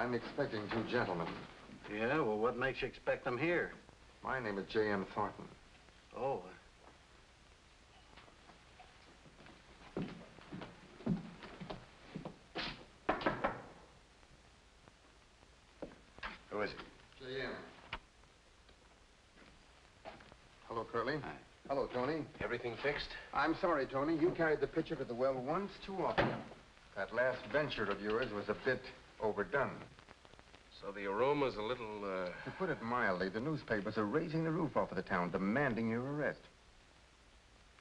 I'm expecting two gentlemen. Yeah, well, what makes you expect them here? My name is J.M. Thornton. Oh. Who is it? J.M. Hello, Curly. Hi. Hello, Tony. Everything fixed? I'm sorry, Tony. You carried the pitcher to the well once too often. That last venture of yours was a bit overdone. So the aroma's a little, To put it mildly, the newspapers are raising the roof off of the town, demanding your arrest.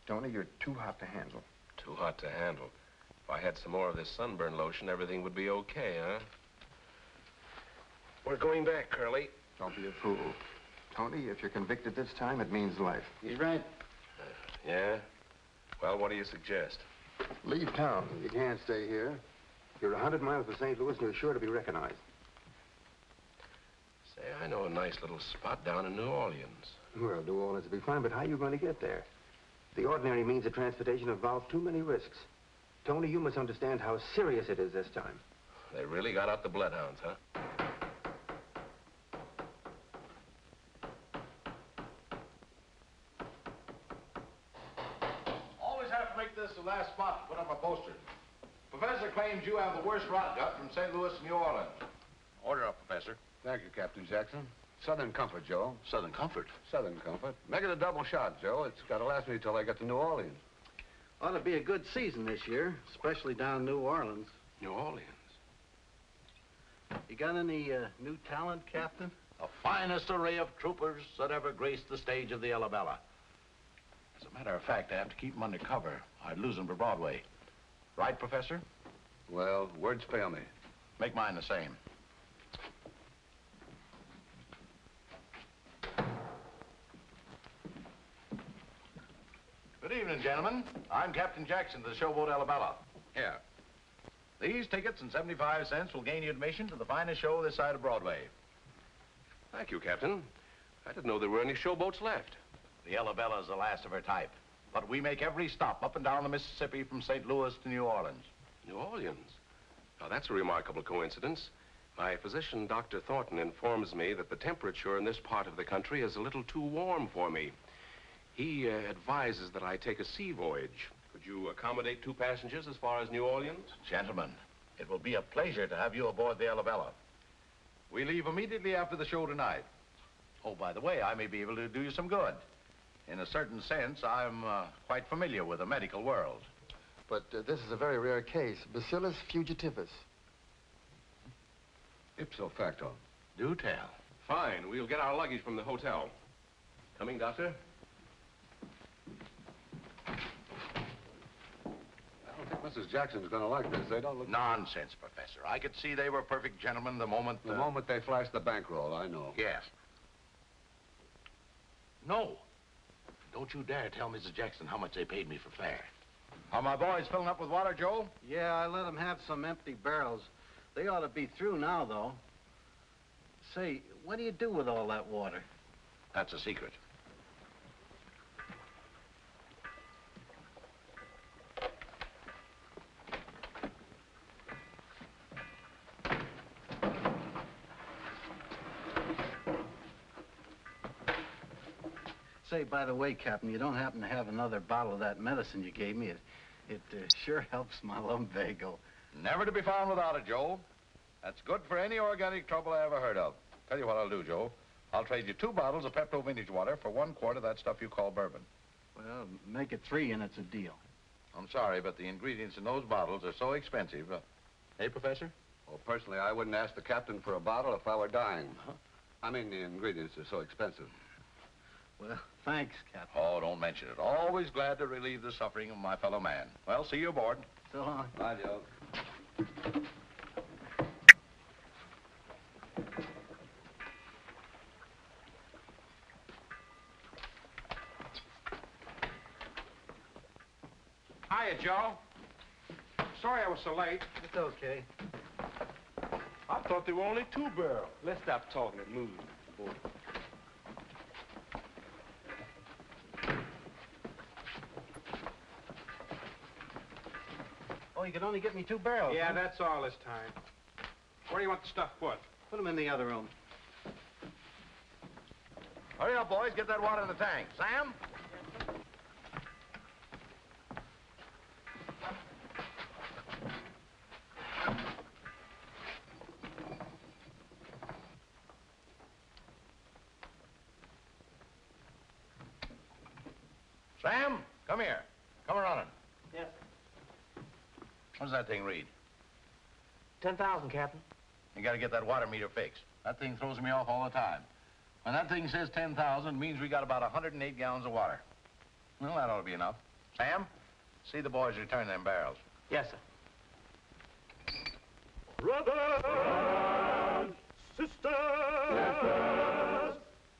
Tony, you're too hot to handle. Too hot to handle. If I had some more of this sunburn lotion, everything would be okay, huh? We're going back, Curly. Don't be a fool. Tony, if you're convicted this time, it means life. He's right. Yeah? Well, what do you suggest? Leave town. You can't stay here. You're 100 miles from St. Louis, and you're sure to be recognized. Say, I know a nice little spot down in New Orleans. Well, New Orleans will be fine, but how are you going to get there? The ordinary means of transportation involve too many risks. Tony, you must understand how serious it is this time. They really got out the bloodhounds, huh? Always have to make this the last spot to put up a poster. Professor claims you have the worst rot gut from St. Louis to New Orleans. Order up, Professor. Thank you, Captain Jackson. Southern Comfort, Joe. Southern Comfort. Southern Comfort. Make it a double shot, Joe. It's got to last me till I get to New Orleans. Ought to be a good season this year, especially down in New Orleans. New Orleans? You got any new talent, Captain? The finest array of troopers that ever graced the stage of the Alabama. As a matter of fact, I have to keep them under cover. I'd lose them to Broadway. Right, Professor? Well, words fail me. Make mine the same. Good evening, gentlemen. I'm Captain Jackson of the showboat Alabama. Here. These tickets and 75 cents will gain you admission to the finest show this side of Broadway. Thank you, Captain. I didn't know there were any showboats left. The Alabella's the last of her type. But we make every stop up and down the Mississippi from St. Louis to New Orleans. New Orleans? Now, that's a remarkable coincidence. My physician, Dr. Thornton, informs me that the temperature in this part of the country is a little too warm for me. He advises that I take a sea voyage. Could you accommodate two passengers as far as New Orleans? Gentlemen, it will be a pleasure to have you aboard the Alabella. We leave immediately after the show tonight. Oh, by the way, I may be able to do you some good. In a certain sense, I'm quite familiar with the medical world. But this is a very rare case. Bacillus fugitivus. Ipso facto. Do tell. Fine. We'll get our luggage from the hotel. Coming, Doctor? I don't think Mrs. Jackson's going to like this. They don't look... Nonsense, Professor. I could see they were perfect gentlemen the moment... The moment they flashed the bankroll, I know. Yes. No. Don't you dare tell Mrs. Jackson how much they paid me for fare. Are my boys filling up with water, Joe? Yeah, I let them have some empty barrels. They ought to be through now, though. Say, what do you do with all that water? That's a secret. Say, by the way, Captain, you don't happen to have another bottle of that medicine you gave me? It sure helps my lumbago. Never to be found without it, Joe. That's good for any organic trouble I ever heard of. Tell you what I'll do, Joe. I'll trade you 2 bottles of Pepto vintage water for 1 quart of that stuff you call bourbon. Well, make it 3 and it's a deal. I'm sorry, but the ingredients in those bottles are so expensive. Hey, Professor? Well, personally, I wouldn't ask the captain for a bottle if I were dying. I mean, the ingredients are so expensive. Well, thanks, Captain. Oh, don't mention it. Always glad to relieve the suffering of my fellow man. Well, see you aboard. So long. Bye, Joe. Hiya, Joe. Sorry I was so late. It's okay. I thought there were only 2 barrels. Let's stop talking and move. Oh, you can only get me 2 barrels. Yeah, huh? that's all this time. Where do you want the stuff put? Put them in the other room. Hurry up, boys. Get that water in the tank. Sam? Sam, come here. Come running. Yes. What does that thing read? 10,000, Captain. You gotta get that water meter fixed. That thing throws me off all the time. When that thing says 10,000, it means we got about 108 gallons of water. Well, that ought to be enough. Sam, see the boys return them barrels. Yes, sir. Brothers, sisters,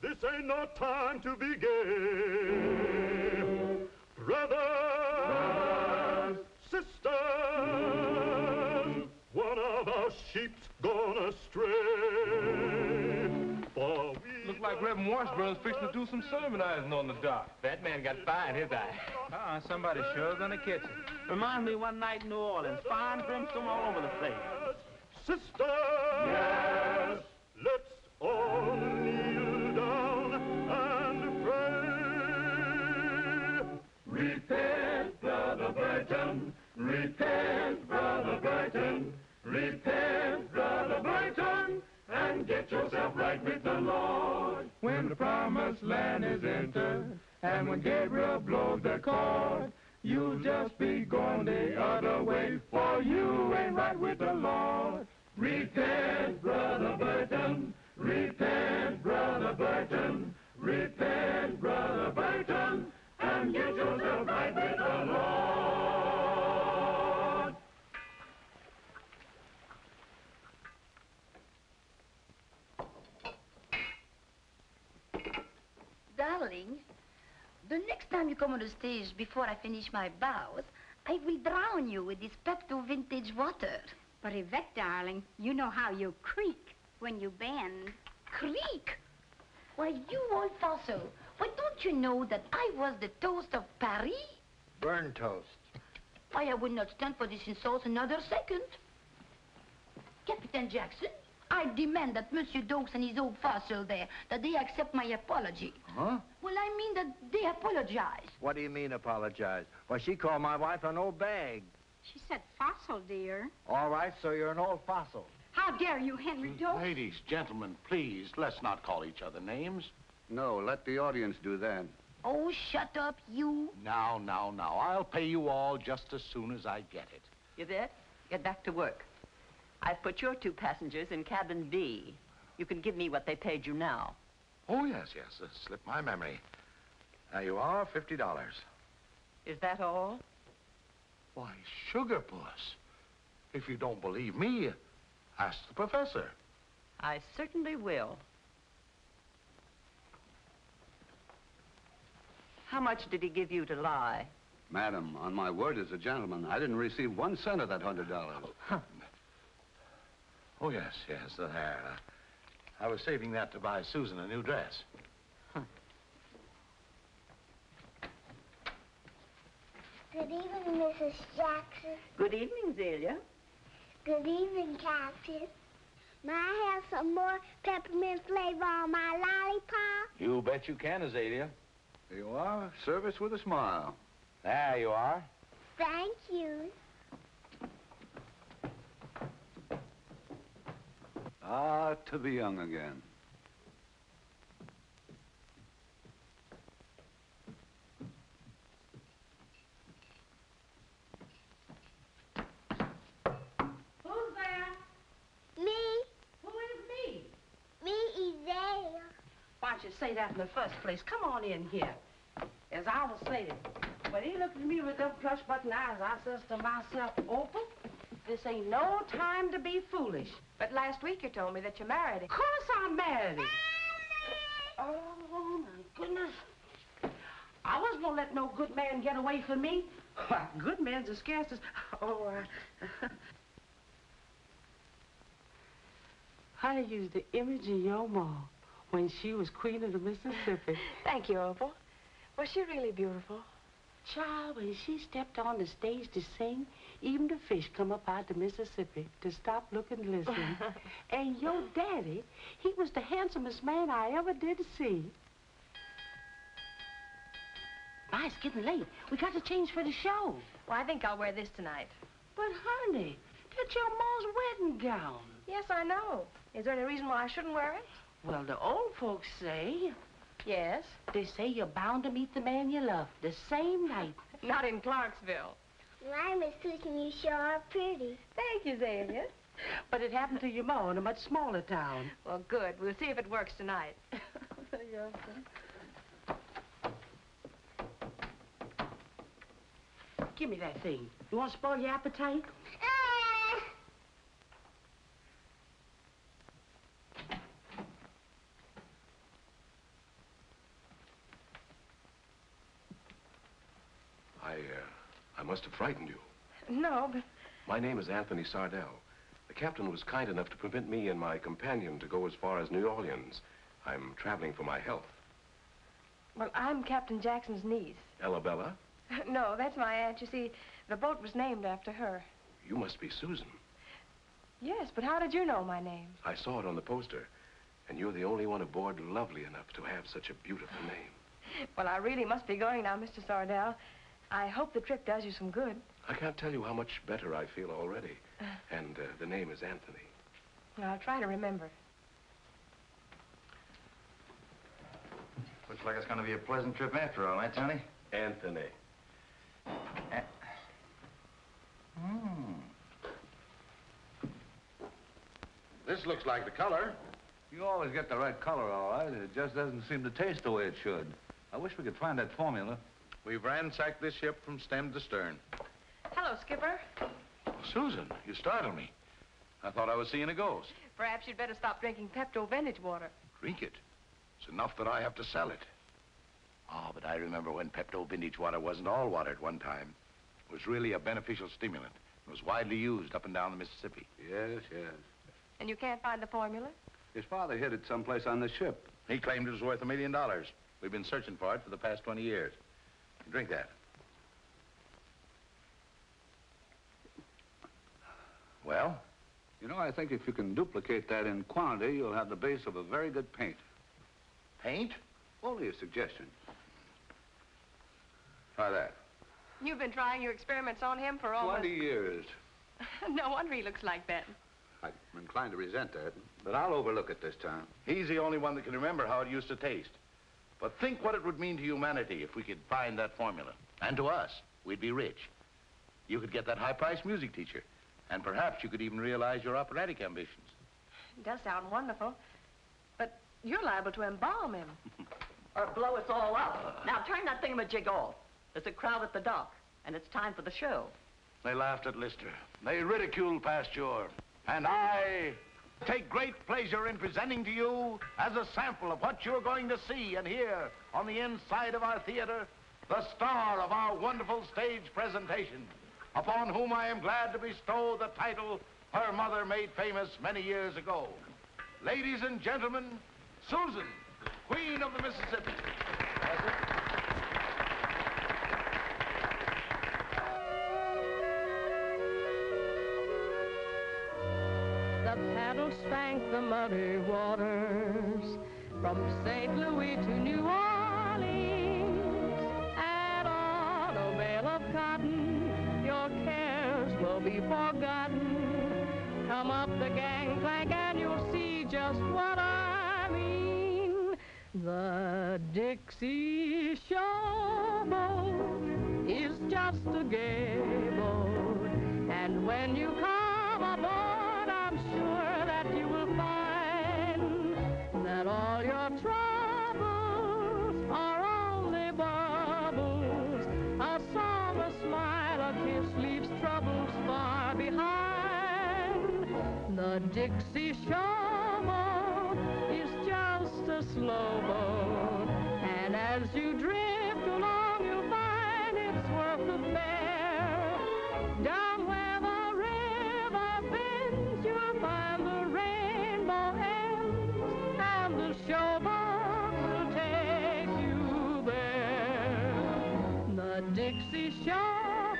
this ain't no time to be gay. Brothers, sisters, one of our sheep's gone astray. For we Look like Reverend Washburn's fixing to do some sermonizing on the dock. That man got fire in his eye. Somebody sure gonna catch him. Reminds me one night in New Orleans. Fine brimstone all over the place. sisters, yes, let's all kneel down and pray. Repent, Brother Burton, repent, Brother Burton, repent, Brother Burton, and get yourself right with the Lord. When the promised land is entered, and when Gabriel blows the chord, you'll just be going the other way, for you ain't right with the Lord. Repent, Brother Burton, repent, Brother Burton, repent, Brother Burton, and get yourself right with the Lord. Darling, the next time you come on the stage before I finish my bows, I will drown you with this Pepto vintage water. But Yvette, darling, you know how you creak when you bend. Creak? Why, you old fossil, why don't you know that I was the toast of Paris? Burn toast. Why, I would not stand for this insult another second. Captain Jackson, I demand that Monsieur Dokes and his old fossil there, that they accept my apology. Huh? Well, I mean that they apologize. What do you mean, apologize? Why, she called my wife an old bag. She said fossil, dear. All right, so you're an old fossil. How dare you, Henry Dokes? Ladies, gentlemen, please, let's not call each other names. No, let the audience do that. Oh, shut up, you. Now. I'll pay you all just as soon as I get it. Yvette, get back to work. I've put your 2 passengers in cabin B. You can give me what they paid you now. Oh, yes. Slipped my memory. There you are, $50. Is that all? Why, Sugar Puss, if you don't believe me, ask the professor. I certainly will. How much did he give you to lie? Madam, on my word as a gentleman, I didn't receive 1 cent of that $100. Oh, yes, there. I was saving that to buy Susan a new dress. Good evening, Mrs. Jackson. Good evening, Zelia. Good evening, Captain. May I have some more peppermint flavor on my lollipop? You bet you can, Azalea. Here you are, service with a smile. There you are. Thank you. Ah, to be young again. Who's there? Me? Who is me? Me is there. Why don't you say that in the first place? Come on in here. As I was saying, when he looked at me with them plush button eyes, I says to myself, Opal, this ain't no time to be foolish. But last week you told me that you married him. Of course I married him. Oh, my goodness. I wasn't gonna let no good man get away from me. Why, good men's as scarce as... I used the image of your mom when she was queen of the Mississippi. Thank you, Opal. Was she really beautiful? Child, when she stepped on the stage to sing, even the fish come up out the Mississippi to stop, look, and listen. And your daddy, he was the handsomest man I ever did see. My, it's getting late. We got to change for the show. Well, I think I'll wear this tonight. But, honey, that's your ma's wedding gown. Yes, I know. Is there any reason why I shouldn't wear it? Well, the old folks say... Yes? They say you're bound to meet the man you love the same night. Not in Clarksville. My, Miss Susan, you sure are pretty. Thank you, Zaylia. But it happened to your ma in a much smaller town. Well, good. We'll see if it works tonight. Give me that thing. You want to spoil your appetite? I must have frightened you. No, but... My name is Anthony Sardell. The captain was kind enough to permit me and my companion to go as far as New Orleans. I'm traveling for my health. Well, I'm Captain Jackson's niece. Elabella? No, that's my aunt. You see, the boat was named after her. You must be Susan. Yes, but how did you know my name? I saw it on the poster, and you're the only one aboard lovely enough to have such a beautiful name. Well, I really must be going now, Mr. Sardell. I hope the trip does you some good. I can't tell you how much better I feel already. And the name is Anthony. I'll try to remember. Looks like it's going to be a pleasant trip after all, eh, Tony? Anthony. This looks like the color. You always get the right color, all right. It just doesn't seem to taste the way it should. I wish we could find that formula. We've ransacked this ship from stem to stern. Hello, Skipper. Susan, you startled me. I thought I was seeing a ghost. Perhaps you'd better stop drinking Pepto vintage water. Drink it. It's enough that I have to sell it. Oh, but I remember when Pepto vintage water wasn't all water at one time. It was really a beneficial stimulant. It was widely used up and down the Mississippi. Yes, yes. And you can't find the formula? His father hid it someplace on the ship. He claimed it was worth $1 million. We've been searching for it for the past 20 years. Drink that. Well? You know, I think if you can duplicate that in quantity, you'll have the base of a very good paint. Paint? Only a suggestion. Try that. You've been trying your experiments on him for almost... 20 years. No wonder he looks like that. I'm inclined to resent that, but I'll overlook it this time. He's the only one that can remember how it used to taste. But think what it would mean to humanity if we could find that formula. And to us, we'd be rich. You could get that high-priced music teacher. And perhaps you could even realize your operatic ambitions. It does sound wonderful. But you're liable to embalm him. Or blow us all up. Now turn that thingamajig off. There's a crowd at the dock, and it's time for the show. They laughed at Lister. They ridiculed Pasteur. And I take great pleasure in presenting to you, as a sample of what you're going to see and hear on the inside of our theater, the star of our wonderful stage presentation, upon whom I am glad to bestow the title her mother made famous many years ago. Ladies and gentlemen, Susan, Queen of the Mississippi. The paddle spank the muddy waters from St. Louis to New Orleans. And on a bale of cotton, your cares will be forgotten. Come up the gangplank and you'll see just what I mean. The Dixie showboat is just a gay boat, and when you come aboard, I'm sure that you will find that all your troubles are only bubbles. A song, a smile, a kiss leaves troubles far behind. The Dixie showboat is just a slow boat, and as you drift along, you'll find it's worth the fare. Down where the river bends, you'll find the rainbow ends, and the showboat will take you there. The Dixie Dixie showboat,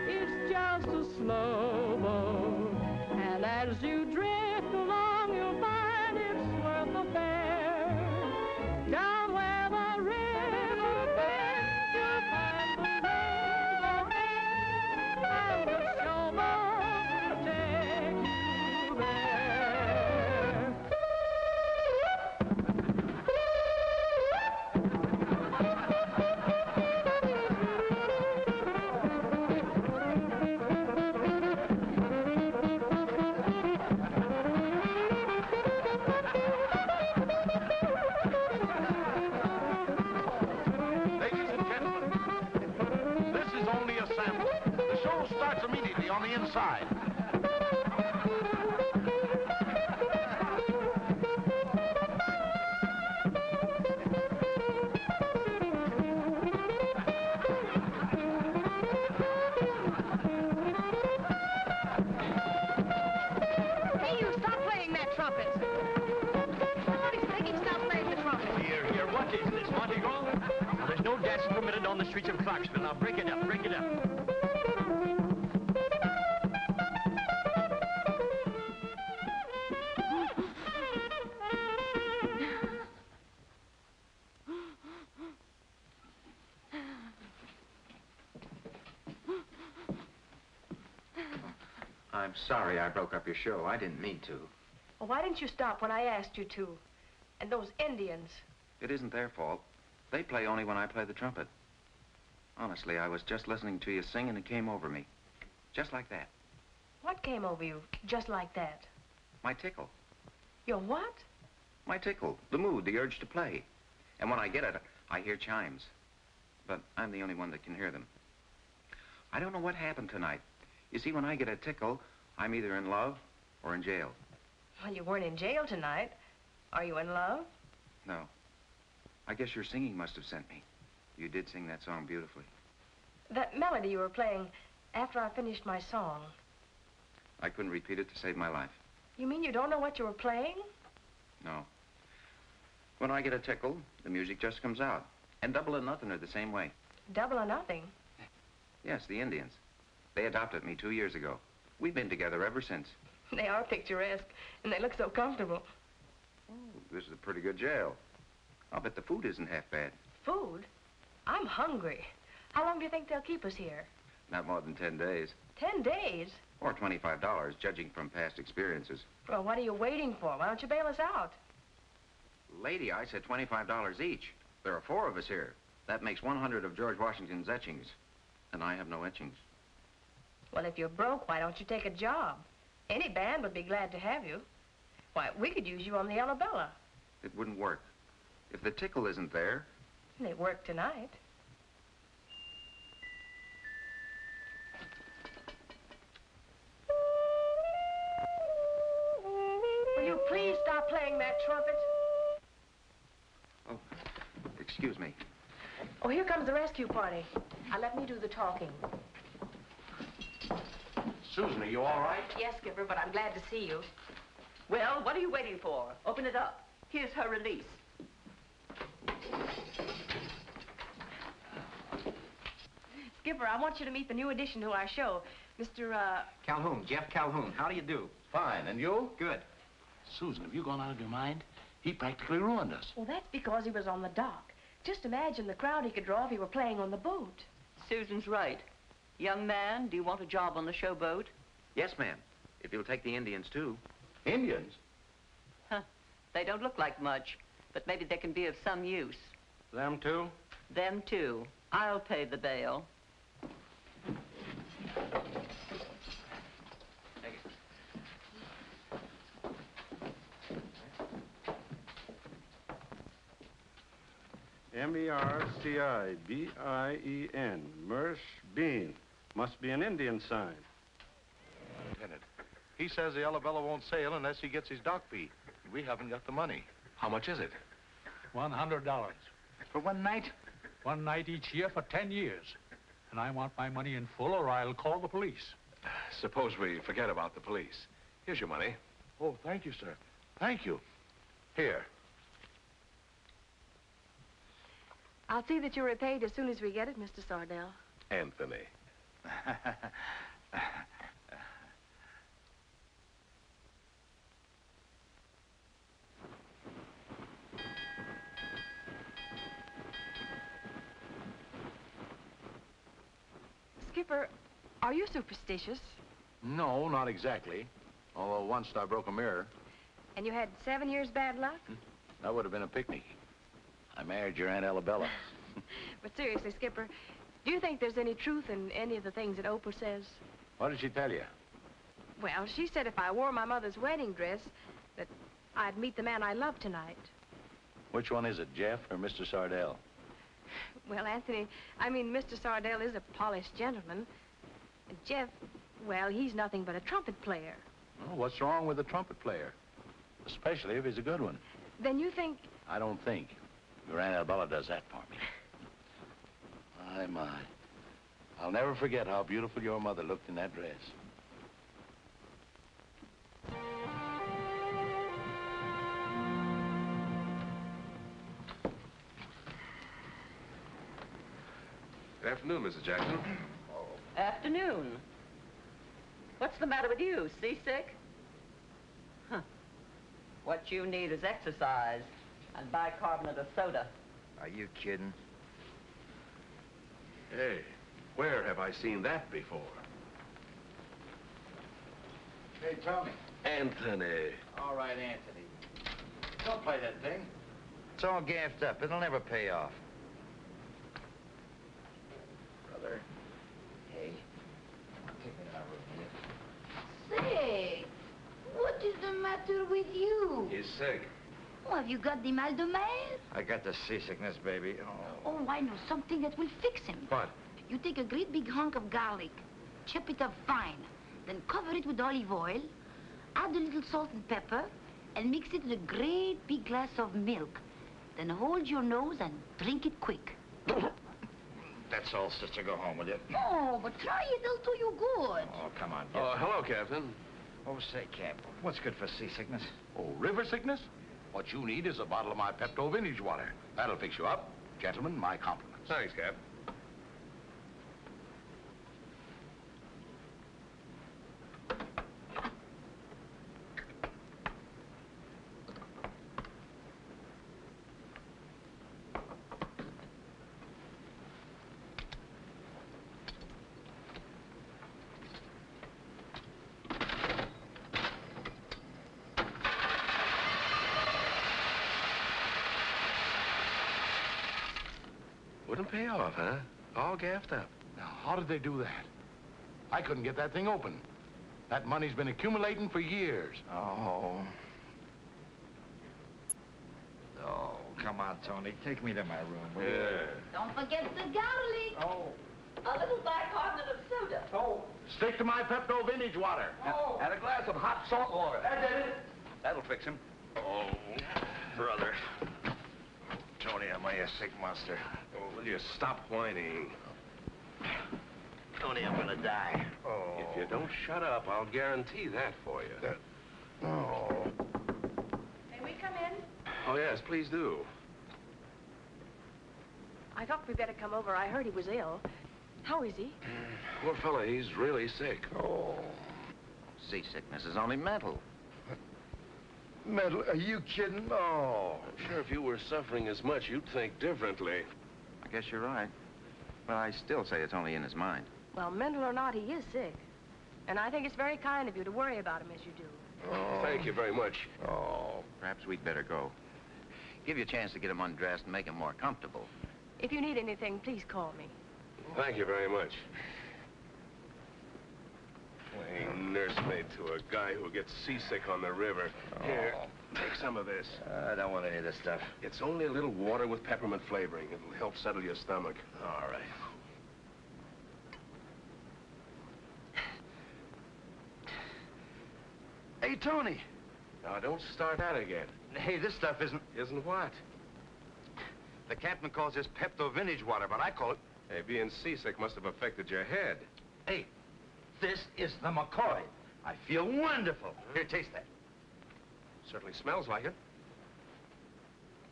it's just a slow boat. And as you drift along, you'll find it's worth the fare. Down where the river bends, you'll find the railroad and the showboat will take you there. Ladies and gentlemen, this is only a sample. The show starts immediately on the inside. Hey, you, stop playing that trumpet. Somebody's making stop playing the trumpet. Here, what is this, Mardi Gras? Now, there's no dancing permitted on the streets of Clarksville. Now, break it up, break it up. I'm sorry I broke up your show. I didn't mean to. Well, why didn't you stop when I asked you to? And those Indians. It isn't their fault. They play only when I play the trumpet. Honestly, I was just listening to you sing and it came over me. Just like that. What came over you just like that? My tickle. Your what? My tickle. The mood, the urge to play. And when I get it, I hear chimes. But I'm the only one that can hear them. I don't know what happened tonight. You see, when I get a tickle, I'm either in love or in jail. Well, you weren't in jail tonight. Are you in love? No. I guess your singing must have sent me. You did sing that song beautifully. That melody you were playing after I finished my song. I couldn't repeat it to save my life. You mean you don't know what you were playing? No. When I get a tickle, the music just comes out. And Double or Nothing are the same way. Double or Nothing? Yes, the Indians. They adopted me 2 years ago. We've been together ever since. They are picturesque, and they look so comfortable. Oh, this is a pretty good jail. I'll bet the food isn't half bad. Food? I'm hungry. How long do you think they'll keep us here? Not more than 10 days. 10 days? Or $25, judging from past experiences. Well, what are you waiting for? Why don't you bail us out? Lady, I said $25 each. There are 4 of us here. That makes 100 of George Washington's etchings. And I have no etchings. Well, if you're broke, why don't you take a job? Any band would be glad to have you. Why, we could use you on the Arabella. It wouldn't work. If the tickle isn't there... They work tonight. Will you please stop playing that trumpet? Oh, excuse me. Oh, here comes the rescue party. Now, let me do the talking. Susan, are you all right? Yes, Skipper, but I'm glad to see you. Well, what are you waiting for? Open it up. Here's her release. Skipper, I want you to meet the new addition to our show, Mr. Calhoun, Jeff Calhoun. How do you do? Fine. And you? Good. Susan, have you gone out of your mind? He practically ruined us. Well, that's because he was on the dock. Just imagine the crowd he could draw if he were playing on the boat. Susan's right. Young man, do you want a job on the showboat? Yes, ma'am. If you'll take the Indians, too. Indians? Huh. They don't look like much, but maybe they can be of some use. Them too? Them too. I'll pay the bail. M-E-R-C-I-B-I-E-N. Mersh Bean. Must be an Indian sign. Lieutenant, he says the Arabella won't sail unless he gets his dock fee. We haven't got the money. How much is it? $100. For one night? One night each year for 10 years. And I want my money in full or I'll call the police. Suppose we forget about the police. Here's your money. Oh, thank you, sir. Thank you. Here. I'll see that you're repaid as soon as we get it, Mr. Sardell. Anthony. Skipper, are you superstitious? No, not exactly. Although once I broke a mirror. And you had 7 years bad luck? That would have been a picnic. I married your Aunt Alabella. But seriously, Skipper, do you think there's any truth in any of the things that Oprah says? What did she tell you? Well, she said if I wore my mother's wedding dress, that I'd meet the man I love tonight. Which one is it, Jeff or Mr. Sardell? Well, Anthony, I mean, Mr. Sardell is a polished gentleman. And Jeff, well, he's nothing but a trumpet player. Well, what's wrong with a trumpet player? Especially if he's a good one. Then you think... I don't think. Your Aunt Alabella does that for me. My. I'll never forget how beautiful your mother looked in that dress. Good afternoon, Mrs. Jackson. Afternoon. What's the matter with you? Seasick? Huh. What you need is exercise and bicarbonate of soda. Are you kidding? Hey, where have I seen that before? Hey, Tommy. Anthony. All right, Anthony. Don't play that thing. It's all gaffed up. It'll never pay off. Brother. Hey, take me to our room, will you? Say, what is the matter with you? He's sick. Oh, have you got the mal de mer? I got the seasickness, baby. Oh, I know something that will fix him. What? You take a great big hunk of garlic, chop it up fine, then cover it with olive oil, add a little salt and pepper, and mix it in a great big glass of milk. Then hold your nose and drink it quick. That's all, sister. Go home, will you? Oh, but try it. It'll do you good. Oh, come on, Oh, hello, Captain. Oh, say, Cap, what's good for seasickness? Oh, river sickness? What you need is a bottle of my Pepto vintage water. That'll fix you up. Gentlemen, my compliments. Thanks, Cap. Wouldn't pay off, huh? All gaffed up. Now, how did they do that? I couldn't get that thing open. That money's been accumulating for years. Oh. Oh, come on, Tony. Take me to my room, will you? Don't forget the garlic. Oh. A little bicarbonate of soda. Oh. Stick to my Pepto vintage water. Oh. And a glass of hot salt water. That did it. That'll fix him. Oh, brother. Tony, am I a sick monster? Oh, will you stop whining? Tony, I'm gonna die. Oh. If you don't shut up, I'll guarantee that for you. Oh. May we come in? Oh, yes, please do. I thought we'd better come over. I heard he was ill. How is he? Poor fella, he's really sick. Oh. Seasickness is only mental. Mental? Are you kidding? Oh. I'm sure if you were suffering as much, you'd think differently. I guess you're right. But I still say it's only in his mind. Well, mental or not, he is sick. And I think it's very kind of you to worry about him as you do. Oh. Thank you very much. Oh. Perhaps we'd better go. Give you a chance to get him undressed and make him more comfortable. If you need anything, please call me. Thank you very much. Playing nursemaid to a guy who gets seasick on the river. Here, take some of this. I don't want any of this stuff. It's only a little water with peppermint flavoring. It'll help settle your stomach. All right. Hey, Tony. Now, don't start that again. Hey, this stuff isn't... Isn't what? The captain calls this Pepto vintage water, but I call it... Hey, being seasick must have affected your head. Hey, this is the McCoy. I feel wonderful. Here, taste that. Certainly smells like it.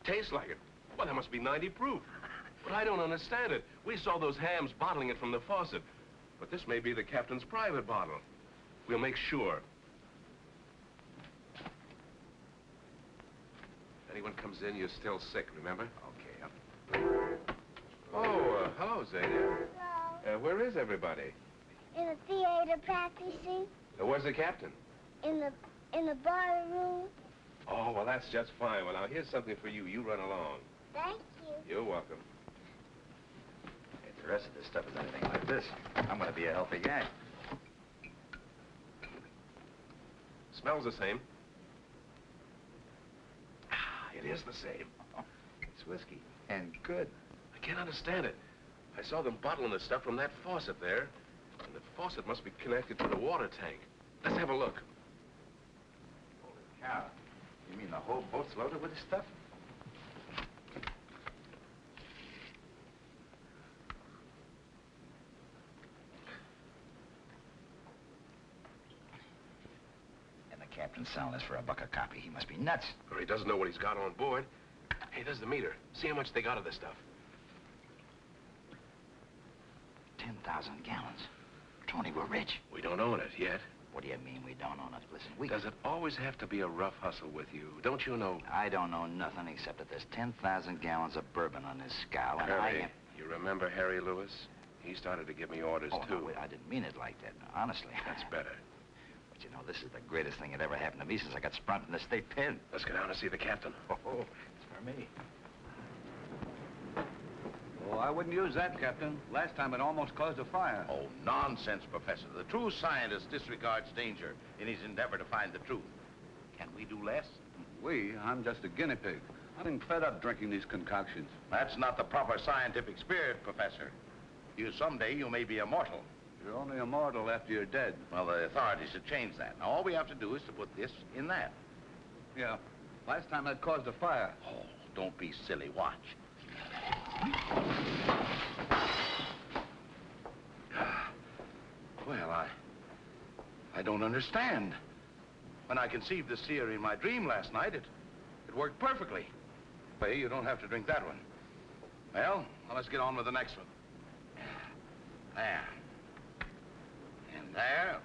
Tastes like it. Well, that must be 90 proof. But I don't understand it. We saw those hams bottling it from the faucet. But this may be the captain's private bottle. We'll make sure. If anyone comes in, you're still sick, remember? Okay. Oh, hello, Zadia. Hello. Where is everybody? In the theater practicing. Where's the captain? In the bar room. Oh, well, that's just fine. Well, now, here's something for you. You run along. Thank you. You're welcome. If the rest of this stuff is anything like this, I'm going to be a healthy guy. Smells the same. Ah, it is the same. It's whiskey, and good. I can't understand it. I saw them bottling the stuff from that faucet there. And the faucet must be connected to the water tank. Let's have a look. Holy cow. You mean the whole boat's loaded with this stuff? And the captain's selling this for $1 a copy. He must be nuts. Or he doesn't know what he's got on board. Hey, there's the meter. See how much they got of this stuff. 10,000 gallons. Tony, we're rich. We don't own it yet. What do you mean we don't own it? Listen, Does it always have to be a rough hustle with you? Don't you know? I don't know nothing except that there's 10,000 gallons of bourbon on this scow, and Harry, you remember Harry Lewis? He started to give me orders, too. No, wait, I didn't mean it like that. No, honestly. That's better. But you know, this is the greatest thing that ever happened to me since I got sprung in the state pen. Let's go down and see the captain. Oh, it's for me. Oh, I wouldn't use that, Captain. Last time it almost caused a fire. Oh, nonsense, Professor. The true scientist disregards danger in his endeavor to find the truth. Can we do less? I'm just a guinea pig. I'm getting fed up drinking these concoctions. That's not the proper scientific spirit, Professor. Someday you may be immortal. You're only immortal after you're dead. Well, the authorities have changed that. Now, all we have to do is to put this in that. Yeah. Last time that caused a fire. Oh, don't be silly. Watch. Well, I don't understand. When I conceived this theory in my dream last night, it worked perfectly. Hey, you don't have to drink that one. Well, let's get on with the next one. There. And there.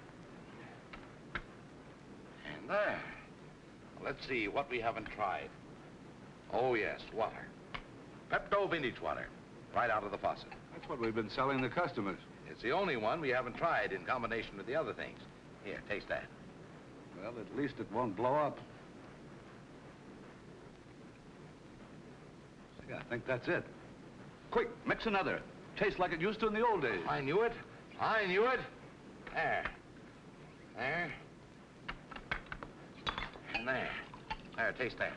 And there. Let's see what we haven't tried. Oh, yes, water. Pepto vintage water, right out of the faucet. That's what we've been selling the customers. It's the only one we haven't tried in combination with the other things. Here, taste that. Well, at least it won't blow up. See, I think that's it. Quick, mix another. Tastes like it used to in the old days. I knew it. I knew it. There. There. And there. There, taste that.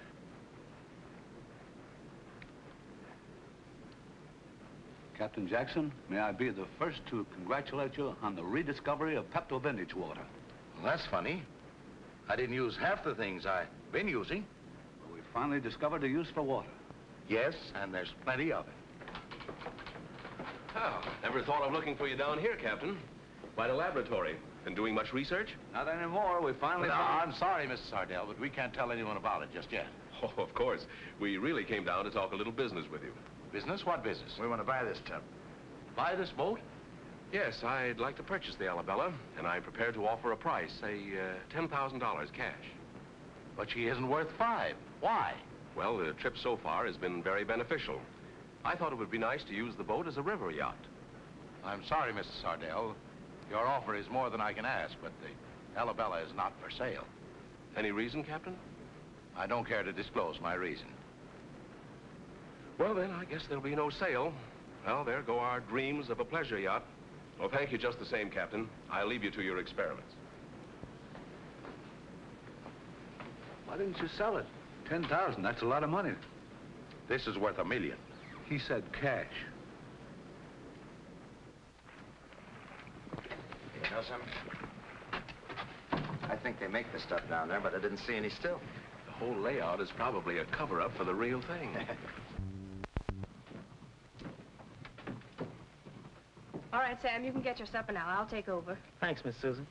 Captain Jackson, may I be the first to congratulate you on the rediscovery of Pepto Vintage water. Well, that's funny. I didn't use half the things I've been using. Well, we finally discovered a use for water. Yes, and there's plenty of it. Oh, never thought of looking for you down here, Captain. Quite a laboratory. Been doing much research? Not anymore. We finally... No, I'm sorry, Mrs. Sardell, but we can't tell anyone about it just yet. Oh, of course. We really came down to talk a little business with you. Business? What business? We want to buy this tub. Buy this boat? Yes, I'd like to purchase the Alabella, and I'm prepared to offer a price, say, $10,000 cash. But she isn't worth $5. Why? Well, the trip so far has been very beneficial. I thought it would be nice to use the boat as a river yacht. I'm sorry, Mrs. Sardell. Your offer is more than I can ask, but the Alabella is not for sale. Any reason, Captain? I don't care to disclose my reason. Well, then, I guess there'll be no sale. Well, there go our dreams of a pleasure yacht. Well, thank you just the same, Captain. I'll leave you to your experiments. Why didn't you sell it? 10,000, that's a lot of money. This is worth $1 million. He said cash. You know something? I think they make this stuff down there, but I didn't see any still. The whole layout is probably a cover-up for the real thing. All right, Sam, you can get your supper now. I'll take over. Thanks, Miss Susan.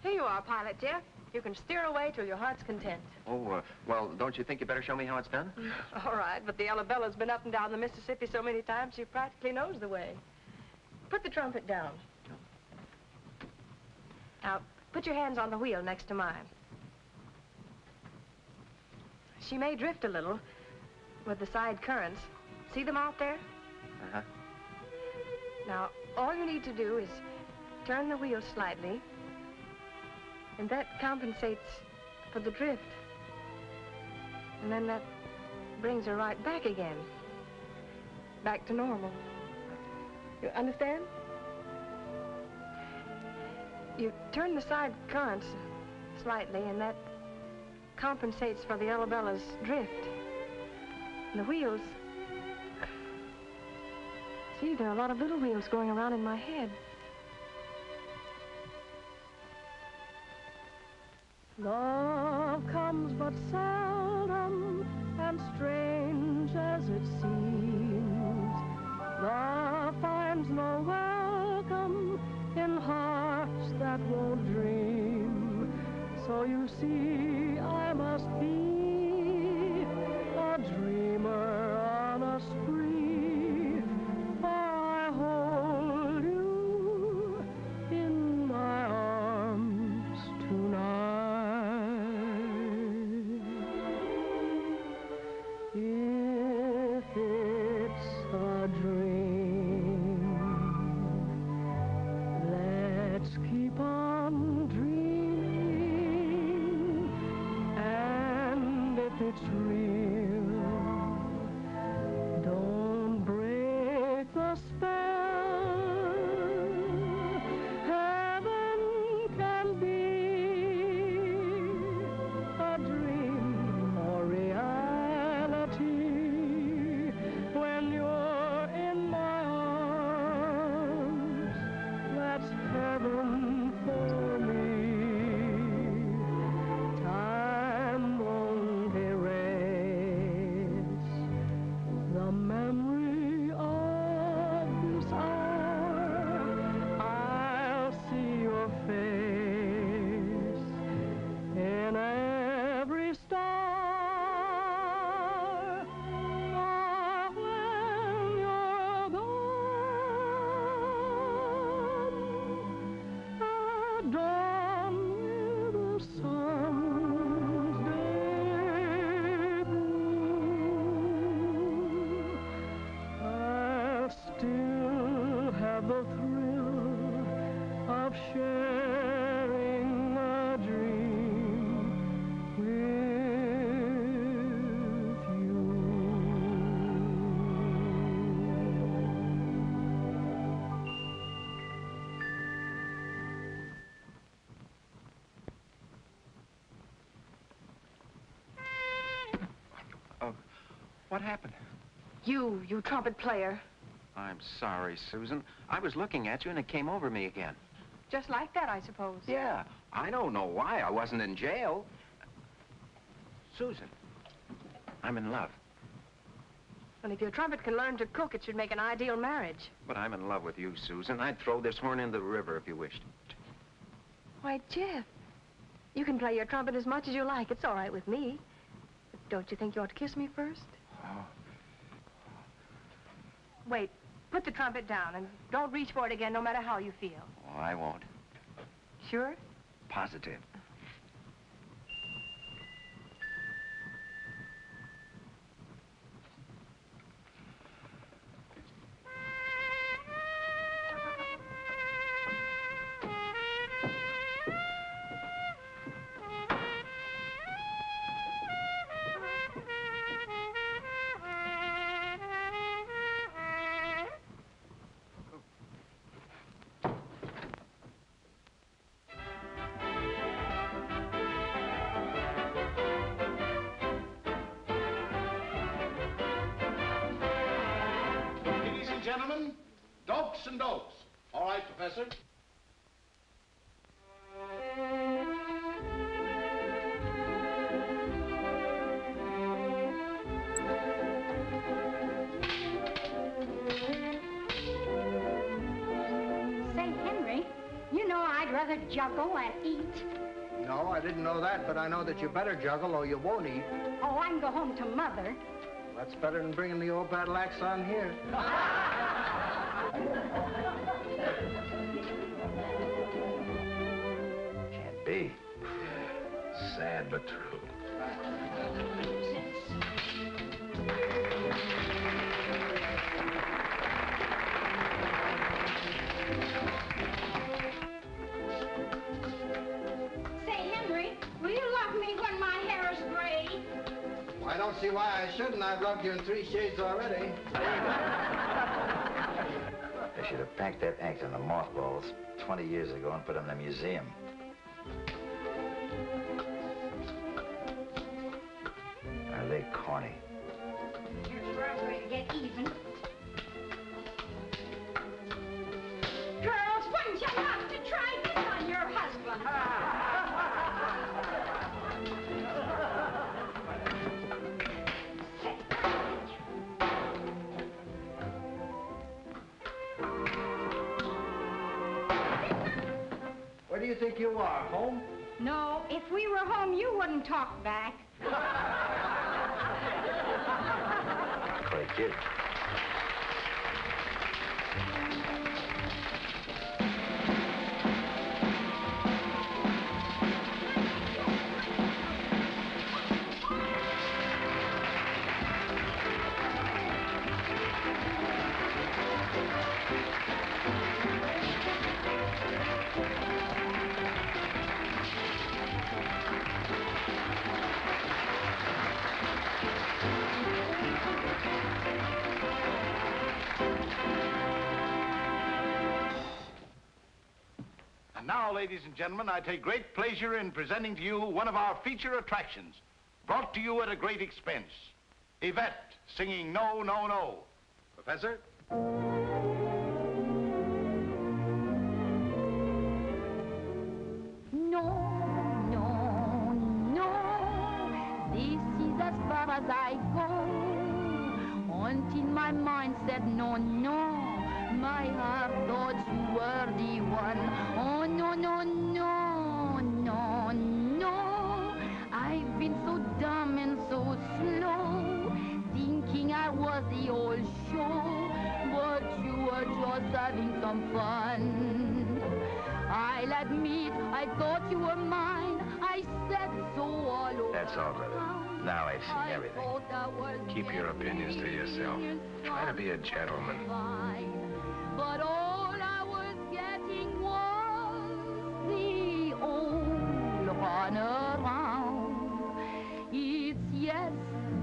Here you are, Pilot Jeff. You can steer away till your heart's content. Oh, well, don't you think you better show me how it's done? All right, but the Arabella's been up and down the Mississippi so many times she practically knows the way. Put the trumpet down. Now, put your hands on the wheel next to mine. She may drift a little with the side currents. See them out there? Uh-huh. Now, all you need to do is turn the wheel slightly, and that compensates for the drift. And then that brings her right back again. Back to normal. You understand? You turn the side currents slightly, and that compensates for the Arabella's drift. And the wheels... See, there are a lot of little wheels going around in my head. Love comes but seldom, and strange as it seems, love finds no welcome in hearts that won't dream. So you see, I must be a dreamer on a spree, for I hold you in my arms tonight. If it's a dream, let's keep on dreaming. And if it's real, don't break the spell. Heaven can be a dream or reality when you're in my arms. That's heaven for me. Time won't erase the memory of this hour. I'll see your face in every star. Ah, when you're gone, at dawn with the sun's debut, I'll still have the thrill of sharing a dream with you. What happened? You trumpet player. I'm sorry, Susan. I was looking at you and it came over me again. Just like that, I suppose. Yeah, I don't know why I wasn't in jail. Susan, I'm in love. Well, if your trumpet can learn to cook, it should make an ideal marriage. But I'm in love with you, Susan. I'd throw this horn into the river if you wished. Why, Jeff, you can play your trumpet as much as you like. It's all right with me. But don't you think you ought to kiss me first? Oh. Wait, put the trumpet down and don't reach for it again no matter how you feel. Oh, I won't. Sure? Positive. Gentlemen, dopes and dopes. All right, Professor. Say, Henry, you know I'd rather juggle and eat. No, No, I didn't know that, but I know that you better juggle or you won't eat. Oh, I can go home to Mother. That's better than bringing the old battle axe on here. Can't be. Sad but true. Say, Henry, will you love me when my hair is gray? I don't see why I shouldn't. I've loved you in 3 shades already. They should have packed that act in the mothballs 20 years ago and put it in a museum. Are they corny? Here's where I'm going to get even. Girls, wouldn't you love to try this on your husband? Where do you think you are, home? No, if we were home, you wouldn't talk back. Quite cute. And now, ladies and gentlemen, I take great pleasure in presenting to you one of our feature attractions, brought to you at a great expense. Yvette singing No, No, No. Professor? This is as far as I go. Until my mind said no, no. My heart thought you were the one. Oh, no, no, no, no, no. I've been so dumb and so slow, thinking I was the old show, but you were just having some fun. I'll admit, I thought you were mine. I said so all over. That's all, brother. Now I've seen everything. Keep your opinions to yourself. Try to be a gentleman. But all I was getting was the old run around. It's yes,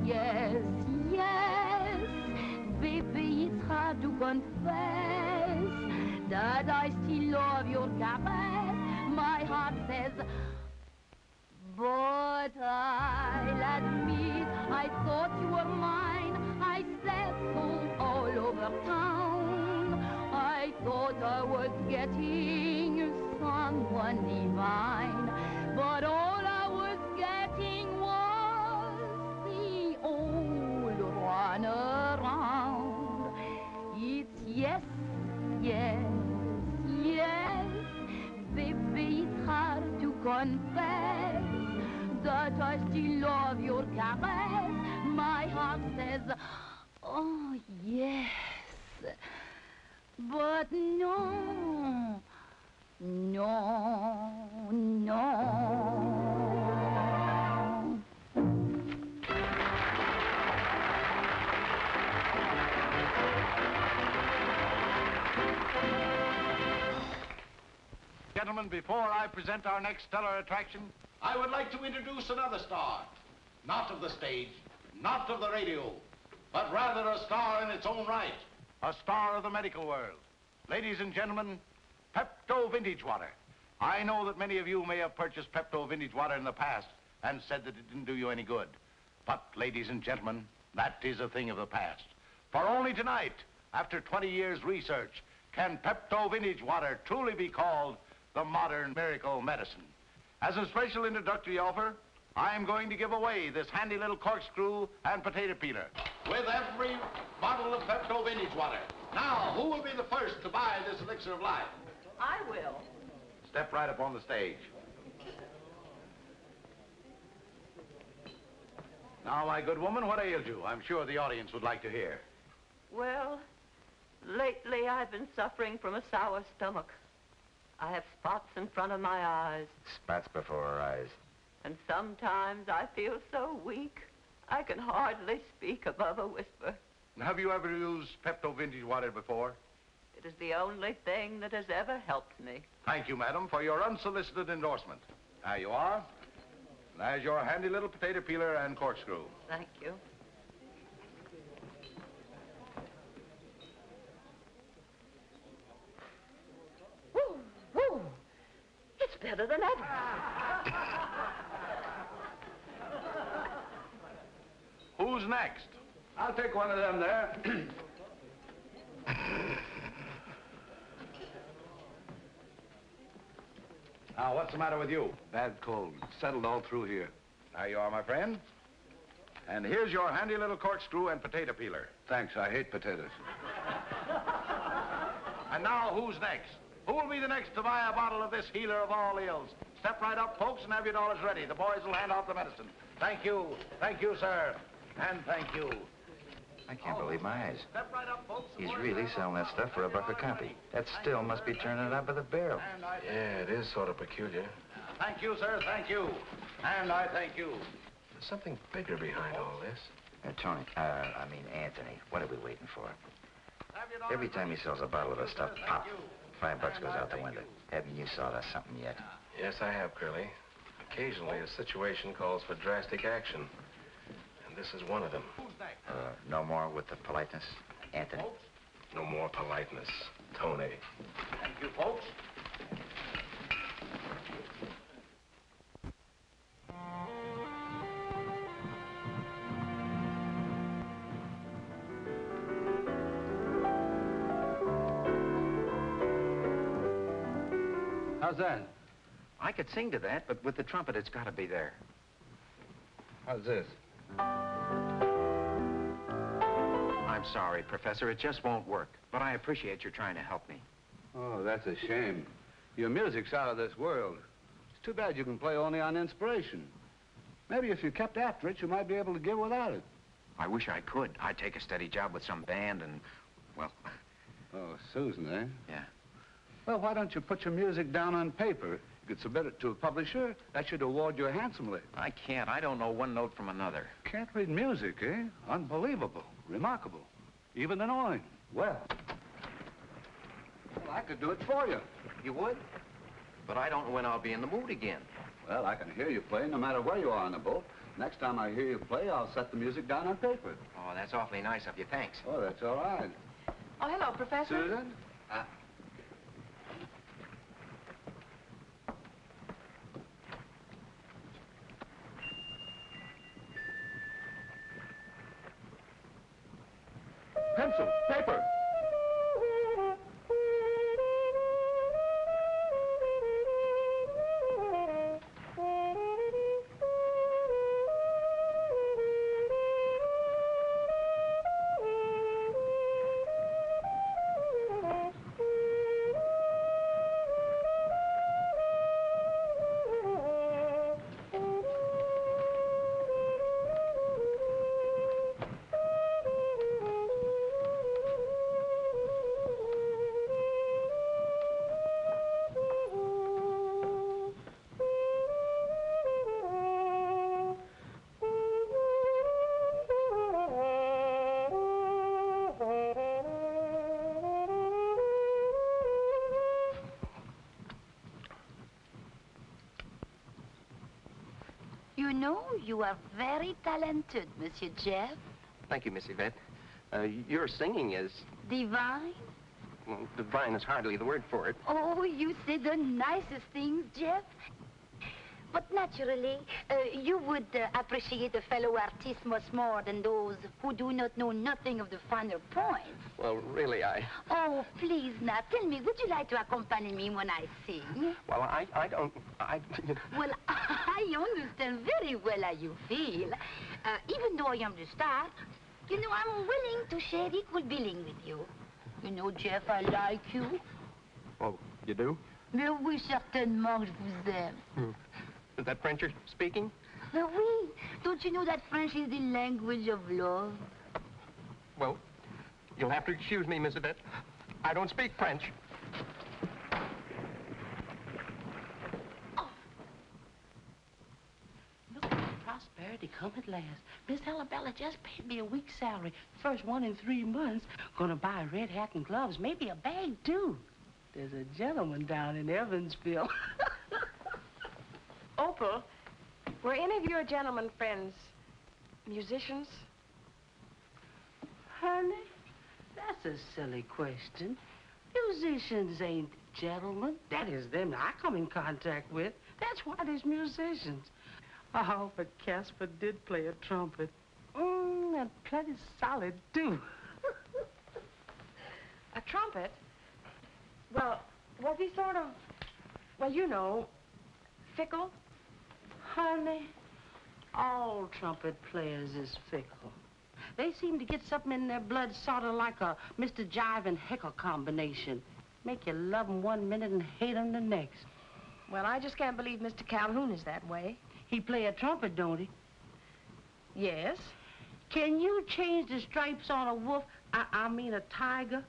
yes, yes. Baby, it's hard to confess that I still love your caress. My heart says, but I'll admit, I thought you were mine. I said so all over town. I thought I was getting someone divine, but all I was getting was the old run around. It's yes, yes, yes. Baby, it's hard to confess that I still love your caress. My heart says, oh, yes. But no, no, no. Gentlemen, before I present our next stellar attraction, I would like to introduce another star. Not of the stage, not of the radio, but rather a star in its own right. A star of the medical world. Ladies and gentlemen, Pepto Vintage Water. I know that many of you may have purchased Pepto Vintage Water in the past and said that it didn't do you any good. But, ladies and gentlemen, that is a thing of the past. For only tonight, after 20 years' research, can Pepto Vintage Water truly be called the modern miracle medicine. As a special introductory offer, I'm going to give away this handy little corkscrew and potato peeler with every bottle of Pepto Vintage Water. Now, who will be the first to buy this elixir of life? I will. Step right up on the stage. Now, my good woman, what ails you? I'm sure the audience would like to hear. Well, lately I've been suffering from a sour stomach. I have spots in front of my eyes. Spots before her eyes. And sometimes I feel so weak, I can hardly speak above a whisper. Have you ever used Pepto Vintage Water before? It is the only thing that has ever helped me. Thank you, madam, for your unsolicited endorsement. There you are. There's your handy little potato peeler and corkscrew. Thank you. Woo, woo. It's better than ever. Who's next? I'll take one of them there. Now, what's the matter with you? Bad cold. Settled all through here. There you are, my friend. And here's your handy little corkscrew and potato peeler. Thanks, I hate potatoes. And now, who's next? Who will be the next to buy a bottle of this healer of all ills? Step right up, folks, and have your dollars ready. The boys will hand out the medicine. Thank you. Thank you, sir. And thank you. I can't believe my eyes. Step right up, folks. He's really selling that stuff for $1 a copy. That still must be turning it up by the barrel. Yeah, it is sort of peculiar. Thank you, sir. Thank you. And I thank you. There's something bigger behind all this. Tony, Anthony, what are we waiting for? Every time he sells a bottle of the stuff, pop, $5 goes out the window. Haven't you saw that something yet? Yes, I have, Curly. Occasionally, a situation calls for drastic action. And this is one of them. No more with the politeness, Anthony? No more politeness, Tony. Thank you, folks. How's that? I could sing to that, but with the trumpet, it's got to be there. How's this? I'm sorry, Professor. It just won't work. But I appreciate your trying to help me. Oh, that's a shame. Your music's out of this world. It's too bad you can play only on inspiration. Maybe if you kept after it, you might be able to give without it. I wish I could. I'd take a steady job with some band and, well... Oh, Susan, eh? Yeah. Well, why don't you put your music down on paper? You could submit it to a publisher. That should award you handsomely. I can't. I don't know one note from another. Can't read music, eh? Unbelievable. Remarkable. Even annoying. Well, I could do it for you. You would? But I don't know when I'll be in the mood again. Well, I can hear you play no matter where you are on the boat. Next time I hear you play, I'll set the music down on paper. Oh, that's awfully nice of you. Thanks. Oh, that's all right. Oh, hello, Professor. Susan? Pencil, paper. You know, you are very talented, Monsieur Jeff. Thank you, Miss Yvette. Your singing is... Divine? Well, divine is hardly the word for it. Oh, you say the nicest things, Jeff. But naturally, you would appreciate a fellow artist much more than those who do not know nothing of the finer points. Well, really, Oh, please, now, tell me, would you like to accompany me when I sing? Well, I don't... Well, I understand very well how you feel. Even though I am the star, you know, I'm willing to share equal billing with you. You know, Jeff, I like you. Oh, you do? Mais oui, certainement, je vous aime. Is that French you're speaking? Oui, don't you know that French is the language of love? Well, you'll have to excuse me, Miss Odette. I don't speak French. Look at prosperity come at last. Miss Arabella just paid me a week's salary. First one in 3 months. Gonna buy a red hat and gloves, maybe a bag, too. There's a gentleman down in Evansville. Opal, were any of your gentlemen friends musicians? Honey, that's a silly question. Musicians ain't gentlemen. That is them I come in contact with. That's why there's musicians. Oh, but Casper did play a trumpet. And plenty solid, too. A trumpet? Well, was he sort of, well, you know, fickle? Honey, all trumpet players is fickle. They seem to get something in their blood sort of like a Mr. Jive and Heckle combination. Make you love 'em 1 minute and hate 'em the next. Well, I just can't believe Mr. Calhoun is that way. He play a trumpet, don't he? Yes. Can you change the stripes on a wolf? I mean a tiger?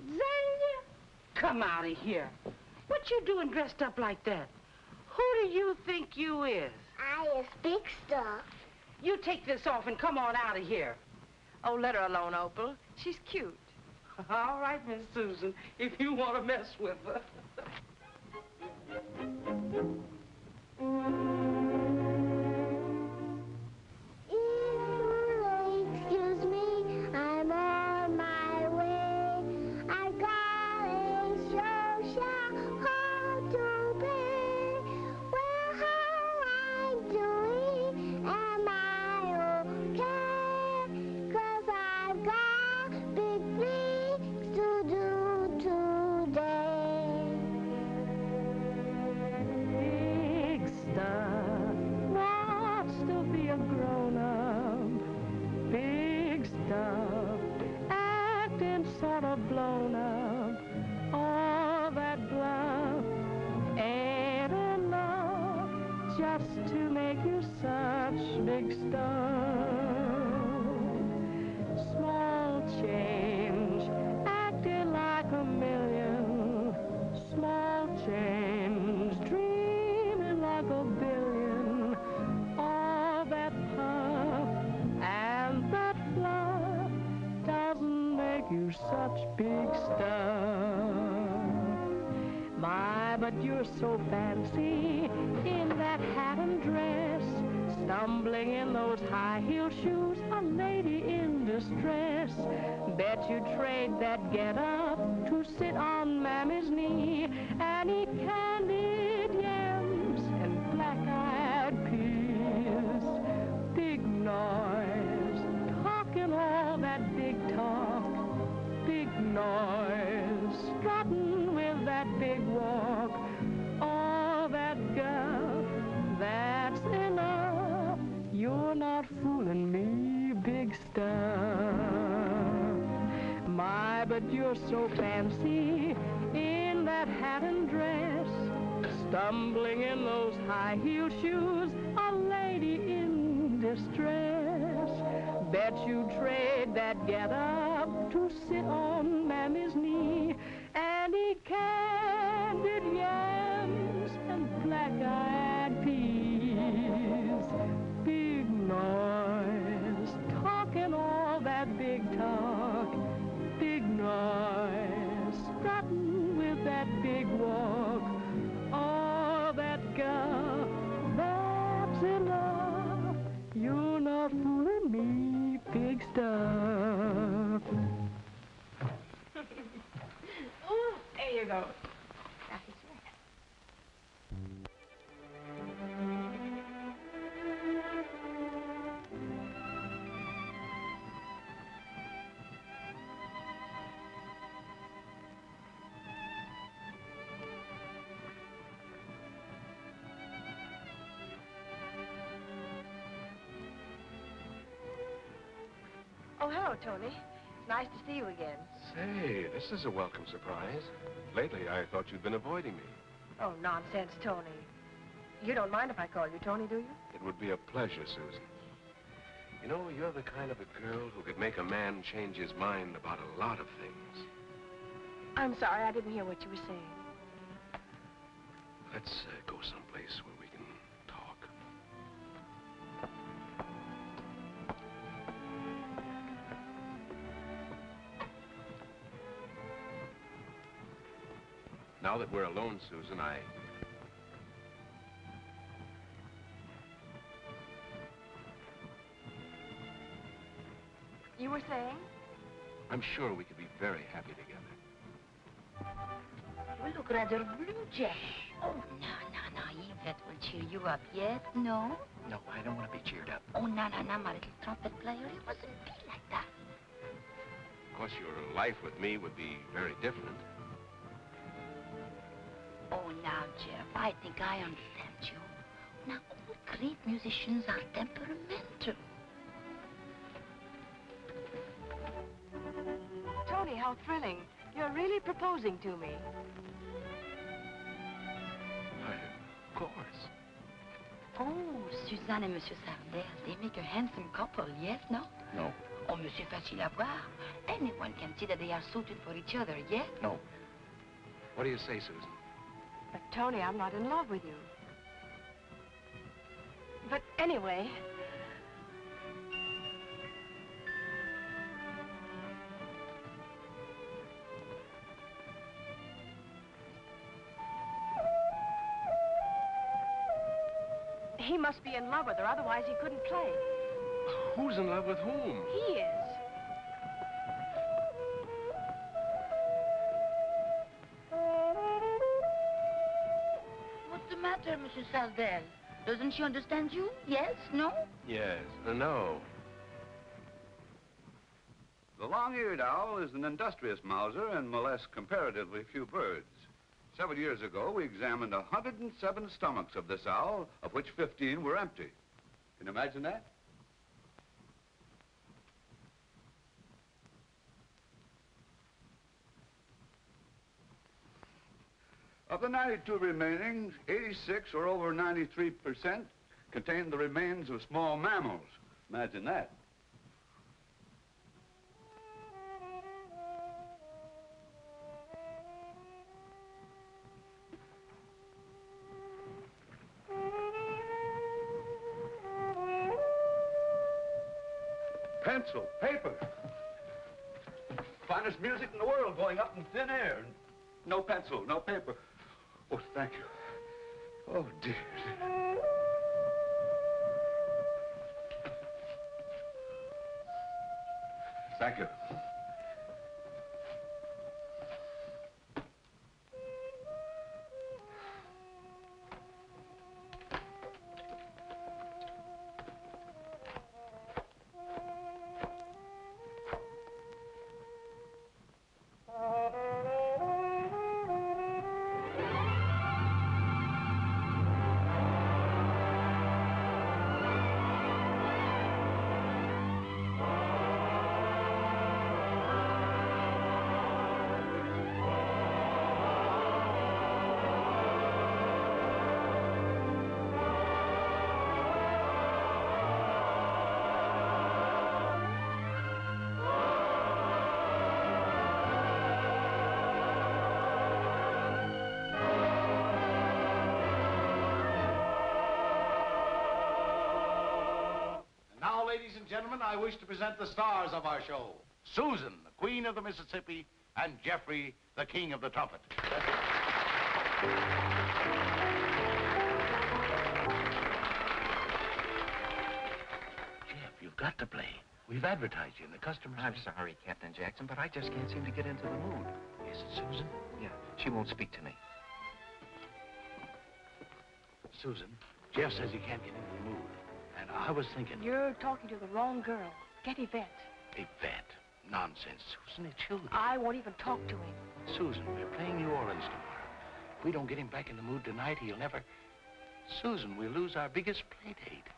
Zanya, come out of here. What you doing dressed up like that? Who do you think you is? I is big stuff. You take this off and come on out of here. Oh, let her alone, Opal. She's cute. All right, Miss Susan, if you want to mess with her. Excuse me, I'm on my way. I got a social call to pay. Well, how I'm doing? Am I okay? 'Cause I've got big things to do today. Big stuff wants to be a grown-up. Big stuff acting sort of blown up. All that bluff ain't enough just to make you such big stuff. Small change acting like a million. Small change dreaming like a billion. All that puff and that fluff doesn't make you such big stuff. My, but you're so fancy in that hat and dress, stumbling in those high-heel shoes, a lady in distress. Bet you trade that get-up to sit on Mammy's knee and eat candied yams and black-eyed peas. Big noise, talking all that big talk. Big noise, strutting with that big walk. All that guff, that's enough. You're not fooling me, big stuff. My, but you're so fancy in that hat and dress, stumbling in those high-heel shoes, a lady in distress. Bet you trade that get-up to sit on Mammy's knee and eat candied yams and black-eyed peas. Big noise, talking all that big talk. Big noise, strutting with that big walk. All that guff, that's enough. You're not fooling me, big stuff. Ooh, there you go. Oh, hello, Tony. It's nice to see you again. Say, this is a welcome surprise. Lately, I thought you'd been avoiding me. Oh, nonsense, Tony. You don't mind if I call you Tony, do you? It would be a pleasure, Susan. You know, you're the kind of a girl who could make a man change his mind about a lot of things. I'm sorry, I didn't hear what you were saying. Let's go someplace where we can talk. Now that we're alone, Susan, You were saying? I'm sure we could be very happy together. You look rather blue, Jeff. Oh, no. Yvette will cheer you up, yes? No? No, I don't want to be cheered up. Oh, no, my little trumpet player. You mustn't be like that. Of course, your life with me would be very different. Oh, now, Jeff, I think I understand you. Now, all great musicians are temperamental. Tony, how thrilling. You're really proposing to me. Of course. Oh, Suzanne and Monsieur Sardel, they make a handsome couple, yes, no? No. Oh, Monsieur Facile à voir. Anyone can see that they are suited for each other, yes? No. What do you say, Susan? But, Tony, I'm not in love with you. But anyway... He must be in love with her, otherwise he couldn't play. Who's in love with whom? He is. What's the matter, Monsieur Sardel? Doesn't she understand you? Yes? No? Yes. No. The long-eared owl is an industrious mouser and molests comparatively few birds. Several years ago, we examined 107 stomachs of this owl, of which 15 were empty. Can you imagine that? Of the 92 remaining, 86 or over 93% contain the remains of small mammals. Imagine that. Pencil, paper. Finest music in the world going up in thin air. No pencil, no paper. Oh, thank you. Oh, dear. Thank you. Ladies and gentlemen, I wish to present the stars of our show. Susan, the Queen of the Mississippi, and Jeffrey, the King of the Trumpet. Jeff, you've got to play. We've advertised you, and the customers... I'm sorry, Captain Jackson, but I just can't seem to get into the mood. Is it Susan? Yeah, she won't speak to me. Susan, Jeff says he can't get into the mood. And I was thinking... You're talking to the wrong girl. Get Yvette. Yvette? Nonsense, Susan. It's you. I won't even talk to him. Susan, we're playing New Orleans tomorrow. If we don't get him back in the mood tonight, he'll never... Susan, we'll lose our biggest play date.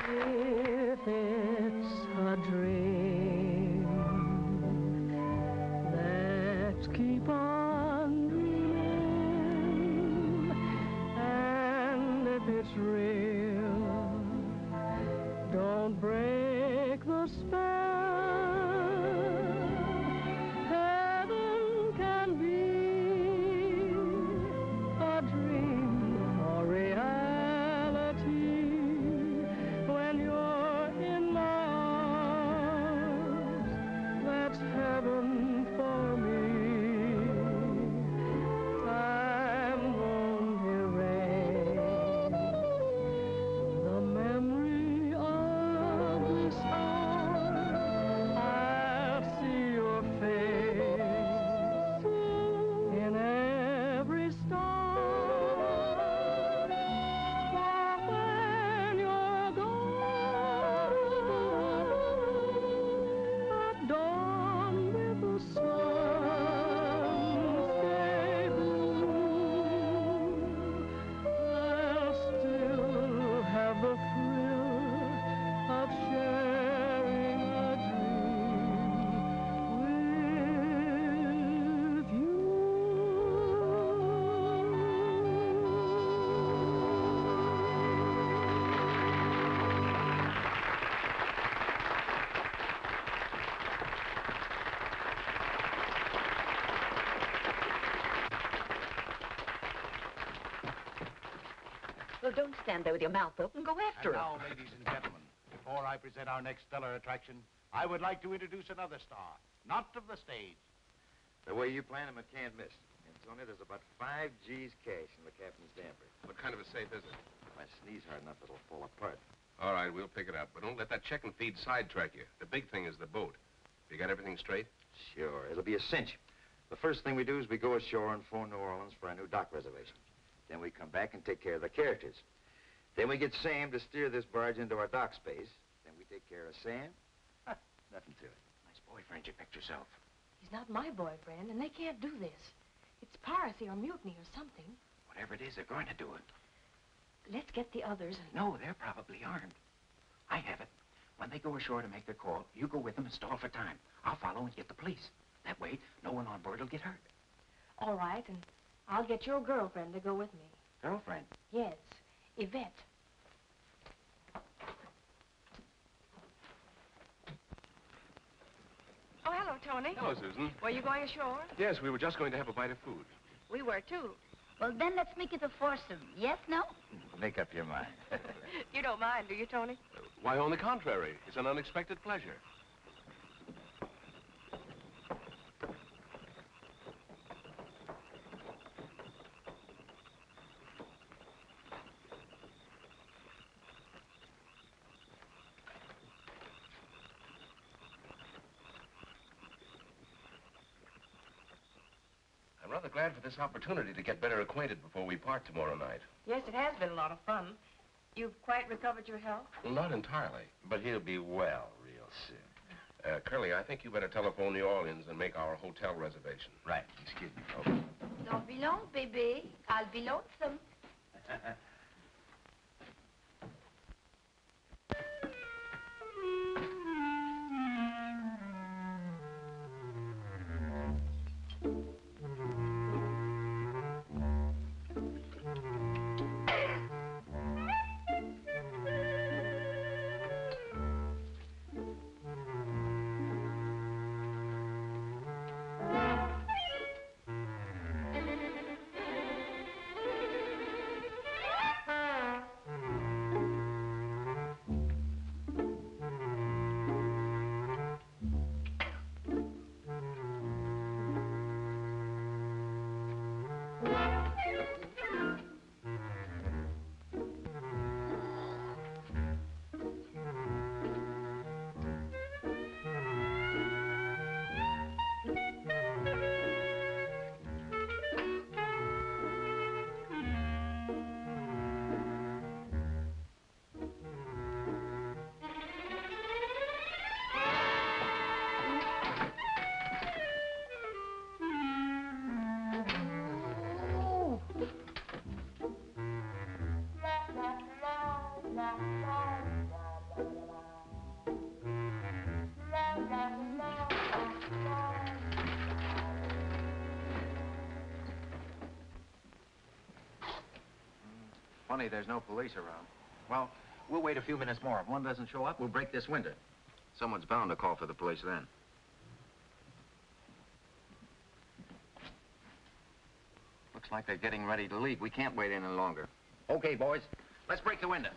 If it's a dream Well, don't stand there with your mouth open. Go after And him. now, ladies and gentlemen, before I present our next stellar attraction, I would like to introduce another star, not of the stage. The way you plan him, I can't miss. And Tony, there's about 5 G's cash in the captain's damper. What kind of a safe is it? If I sneeze hard enough, it'll fall apart. All right, we'll pick it up. But don't let that check and feed sidetrack you. The big thing is the boat. You got everything straight? Sure, it'll be a cinch. The first thing we do is we go ashore and phone New Orleans for a new dock reservation. Then we come back and take care of the characters. Then we get Sam to steer this barge into our dock space. Then we take care of Sam. Nothing to it. Nice boyfriend you picked yourself. He's not my boyfriend, and they can't do this. It's piracy or mutiny or something. Whatever it is, they're going to do it. Let's get the others and... No, they're probably armed. I have it. When they go ashore to make their call, you go with them and stall for time. I'll follow and get the police. That way, no one on board will get hurt. All right, and I'll get your girlfriend to go with me. Girlfriend? Yes, Yvette. Oh, hello, Tony. Hello, Susan. Were you going ashore? Yes, we were just going to have a bite of food. We were, too. Well, then let's make it a foursome. Yes, no? Make up your mind. You don't mind, do you, Tony? Why, on the contrary, it's an unexpected pleasure. I'm rather glad for this opportunity to get better acquainted before we part tomorrow night. Yes, it has been a lot of fun. You've quite recovered your health? Well, not entirely. But he'll be well real soon. Curly, I think you better telephone New Orleans and make our hotel reservation. Right. Excuse me. Okay. Don't be long, baby. I'll be lonesome. Funny there's no police around. Well, we'll wait a few minutes more. If one doesn't show up, we'll break this window. Someone's bound to call for the police then. Looks like they're getting ready to leave. We can't wait any longer. Okay, boys, let's break the window.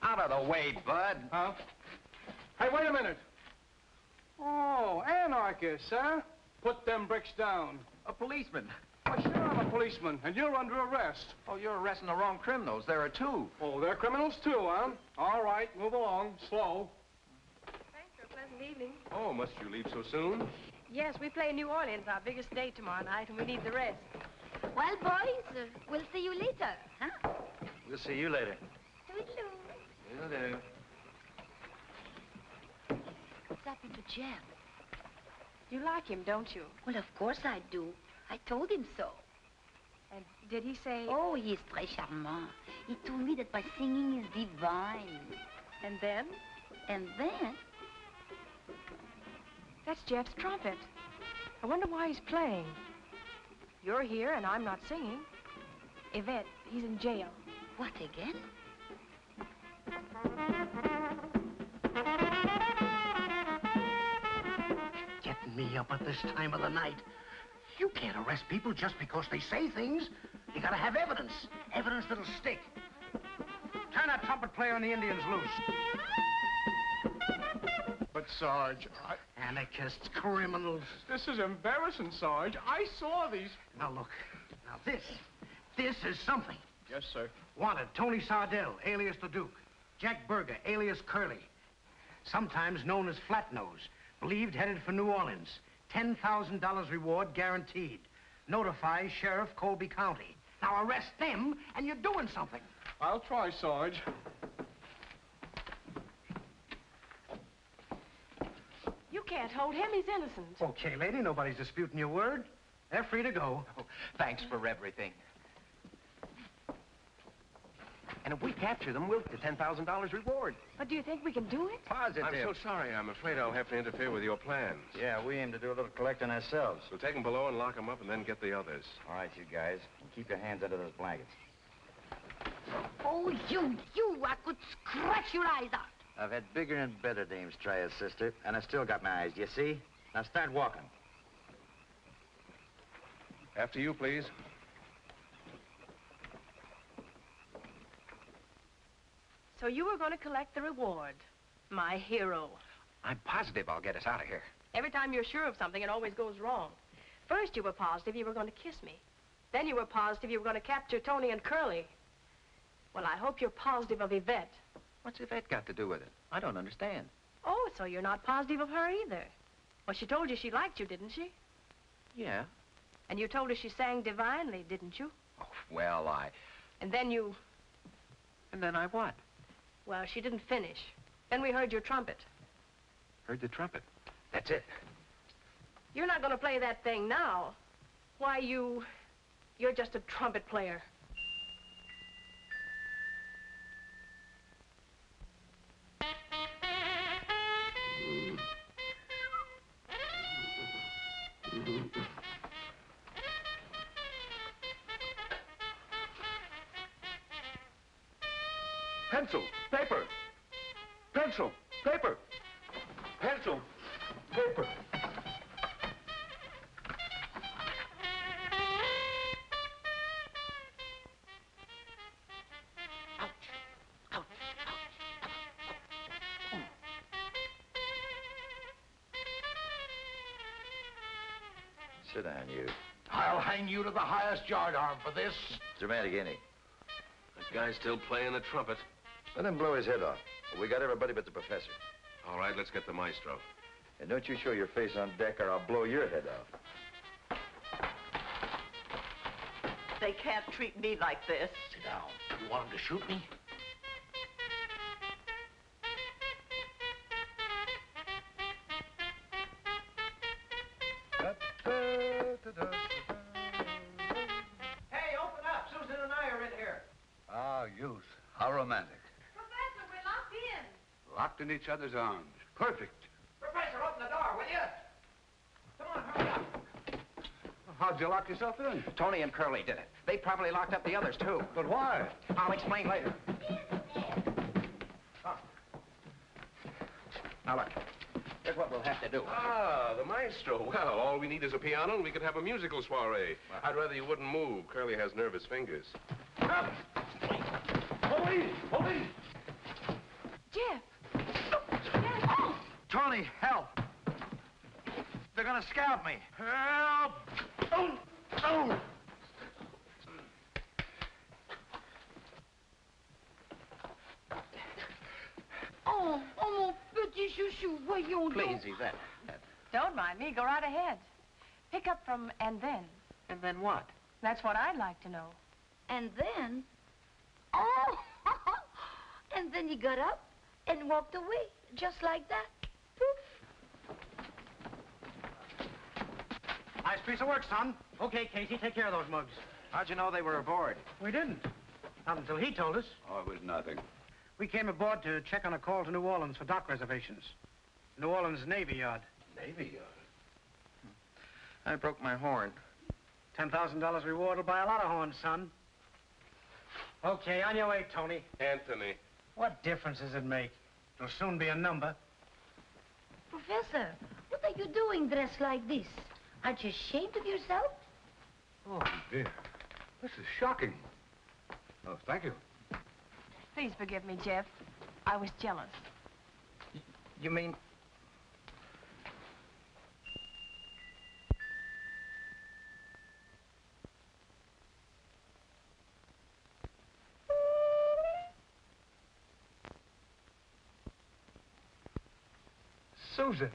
Out of the way, Bud. Huh? Hey, wait a minute. Oh, anarchists, huh? Put them bricks down. A policeman. Well, sure, I'm a policeman, and you're under arrest. Oh, you're arresting the wrong criminals. There are 2. Oh, they're criminals too, huh? All right, move along, slow. Thanks for a pleasant evening. Oh, must you leave so soon? Yes, we play New Orleans, our biggest day tomorrow night, and we need the rest. Well, boys, we'll see you later, huh? We'll see you later. Toodaloo. Will do. What's happened to Jeff? You like him, don't you? Well, of course I do. I told him so. And did he say... Oh, he is très charmant. He told me that my singing is divine. And then? And then? That's Jeff's trumpet. I wonder why he's playing. You're here and I'm not singing. Yvette, he's in jail. What again? Getting me up at this time of the night. You can't arrest people just because they say things. You gotta have evidence. Evidence that'll stick. Turn that trumpet player and the Indians loose. But, Sarge, Anarchists, criminals. this is embarrassing, Sarge. I saw these. Now, look. Now, this is something. Yes, sir. Wanted, Tony Sardell, alias the Duke. Jack Berger, alias Curly. Sometimes known as Flatnose. Believed headed for New Orleans. $10,000 reward guaranteed. Notify Sheriff Colby County. Now arrest them, and you're doing something. I'll try, Sarge. You can't hold him. He's innocent. Okay, lady, nobody's disputing your word. They're free to go. Oh, thanks for everything. And if we capture them, we'll get the $10,000 reward. But do you think we can do it? Positive. I'm so sorry. I'm afraid I'll have to interfere with your plans. Yeah, we aim to do a little collecting ourselves. We'll take them below and lock them up and then get the others. All right, you guys. Keep your hands under those blankets. Oh, you, I could scratch your eyes out. I've had bigger and better dames try us, sister, and I still got my eyes, do you see? Now start walking. After you, please. So you were going to collect the reward. My hero. I'm positive I'll get us out of here. Every time you're sure of something, it always goes wrong. First, you were positive you were going to kiss me. Then you were positive you were going to capture Tony and Curly. Well, I hope you're positive of Yvette. What's Yvette got to do with it? I don't understand. Oh, so you're not positive of her either. Well, she told you she liked you, didn't she? Yeah. And you told her she sang divinely, didn't you? Oh, well, And then you... And then I what? Well, she didn't finish. Then we heard your trumpet. Heard the trumpet. That's it. You're not going to play that thing now. Why, you're just a trumpet player. Pencil, paper. Pencil, paper. Pencil, paper. Sit down, you. I'll hang you to the highest yardarm for this. Dramatic, ain't he? That guy's still playing the trumpet. Let him blow his head off. We got everybody but the professor. All right, let's get the maestro. And don't you show your face on deck or I'll blow your head off. They can't treat me like this. Sit down. You want them to shoot me? Hey, open up. Susan and I are in here. Ah, youth. How romantic. Professor, we're locked in. Locked in each other's arms. Perfect. Professor, open the door, will you? Come on, hurry up. How'd you lock yourself in? Tony and Curly did it. They probably locked up the others, too. But why? I'll explain later. Now, look. Here's what we'll have to do. Ah, the maestro. Well, all we need is a piano and we could have a musical soiree. I'd rather you wouldn't move. Curly has nervous fingers. Police! Police! Jeff. Tony, help! They're gonna scalp me. Help! Oh! Oh! Oh, mon petit chouchou, voyons Please, donc. Yvette. Don't mind me. Go right ahead. Pick up from and then. And then what? That's what I'd like to know. And then, oh, and then he got up and walked away, just like that. Poof. Nice piece of work, son. Okay, Casey, take care of those mugs. How'd you know they were aboard? We didn't. Not until he told us. Oh, it was nothing. We came aboard to check on a call to New Orleans for dock reservations. New Orleans Navy Yard. Navy Yard? I broke my horn. $10,000 reward will buy a lot of horns, son. Okay, on your way, Tony. Anthony. What difference does it make? It'll soon be a number. Professor, what are you doing dressed like this? Aren't you ashamed of yourself? Oh, dear. This is shocking. Oh, thank you. Please forgive me, Jeff. I was jealous. You mean... Susan.